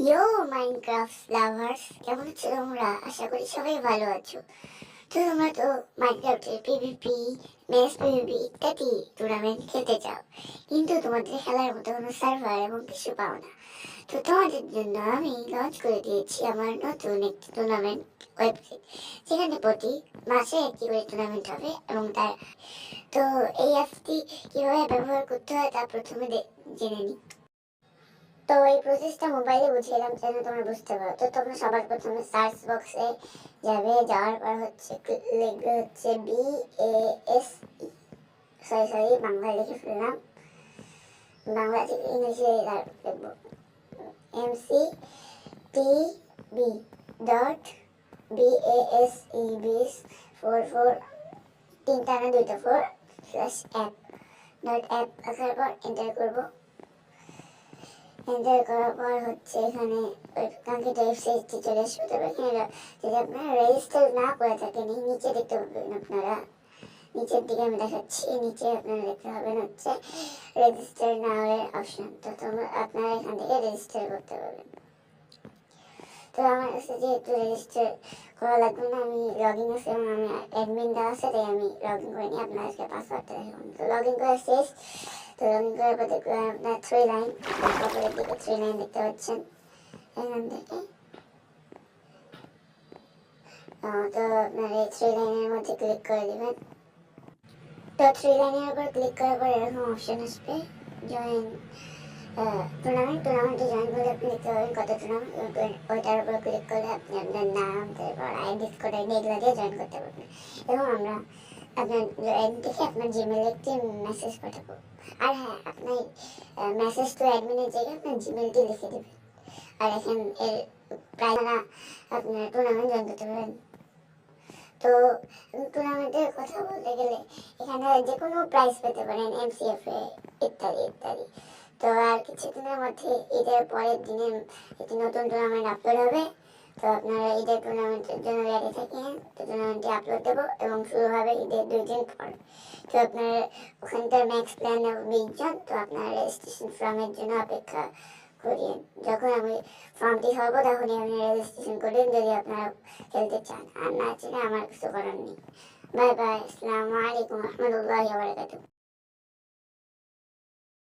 ইয়ো Minecraft lovers, কেমন আছো তোমরা? আশা করি সবাই ভালো আছো। তো তোমরা তো মাইনক্রাফটের পিভিপি, মেস পিভিপি ইত্যাদি টুর্নামেন্ট খেলতে চাও, কিন্তু তোমাদের খেলার মতো কোনো সার্ভার এবং কিছু পাও না। তো তোমাদের জন্য আমি লঞ্চ করে দিয়েছি আমার নতুন একটি টুর্নামেন্ট ওয়েবসাইট, যেখানে প্রতি মাসে একটি করে টুর্নামেন্ট হবে এবং তার তো এই অ্যাপটি কীভাবে ব্যবহার করতে হয় তা প্রথমে জেনে নিই। তো এই প্রসেসটা মোবাইলে বুঝিয়ে যেন তোমরা বুঝতে পারো। তো তোমরা সবার প্রথমে সার্চ বক্সে যাবে, যাওয়ার পর লিখবে BAS, সরি বাংলা লিখে ফেললাম, বাংলা থেকে ইংলিশে লিখবো MCTB.BASEBIS 44 তিনটা না দুইটা 4/app আসার পর এন্টার করবো। এন্টার করার পর এখানে ওই কাঙ্ক্ষিত ওয়েবসাইটটি চলে আসবে। তবে এখানে যদি আপনারা রেজিস্টার না করে থাকেন, নিচে দেখতে পাবেন আপনারা, নিচের দিকে আমি দেখাচ্ছি, নিচে আপনারা দেখতে পাবেন রেজিস্টার নাও এর অপশন। তো আপনারা এখান থেকে রেজিস্টার করতে পারবেন। তো আমার কাছে যেহেতু রেজিস্টার করা লাগবে না, আমি লগ ইন আছে এবং আমি অ্যাডমিন দেওয়া আছে, তাই আমি লগ ইন করে নিই। আপনার আজকে পাসওয়ার্ডটা দেখুন। তো লগ ইন করা শেষ। তো লগ ইন করার পর দেখবেন আপনার 3 লাইন, উপরের দিকে 3 লাইন দেখতে পাচ্ছেন এখান থেকে। তো আপনার এই 3 লাইনের মধ্যে ক্লিক করে দেবেন। তো 3 লাইনের উপর ক্লিক করার পর এরকম অপশন আসবে জয়েন টুর্নামেন্টে জয়েন করলে আপনি দেখতে পাবেন কত টুর্নামেন্ট, ওইটার উপর ক্লিক করলে আপনি আপনার নাম, তারপর আইডি, কোড আইডি এগুলো দিয়ে জয়েন করতে পারবেন। এবং আমরা আপনার আইডি থেকে আপনার জিমেলে একটি মেসেজ পাঠাবো। আর হ্যাঁ, আপনার মেসেজ টু অ্যাডমিনের জায়গায় আপনার জিমেলটি লিখে দেবেন। আর এখন এর প্রায় আপনার টুর্নামেন্ট জয়েন করতে পারেন। তো টুর্নামেন্টের কথা বলতে গেলে এখানে যে কোনো প্রাইজ পেতে পারেন, MCFA ইত্যাদি ইত্যাদি। তো আর কিছুদিনের মধ্যে ঈদের পরের দিনে একটি নতুন টুর্নামেন্ট আপলোড হবে। তো আপনারা ঈদের টুর্নামেন্টের জন্য রেডি থাকেন। তো টুর্নামেন্টটি আপলোড দেবো এবং শুরু হবে ঈদের 2 দিন পর। তো আপনার ওখানকার ম্যাক্স প্ল্যান 20 জন। তো আপনারা রেজিস্ট্রেশন ফর্মের জন্য অপেক্ষা করিয়েন। যখন আমি ফর্মটি হবো তখনই আপনি রেজিস্ট্রেশন করেন, যদি আপনারা খেলতে চান। আর না চাইলে আমার কিছু করার নেই। বাই বাই, আসসালামু আলাইকুম রহমতুল্লাহি ওয়া বারাকাতুহু।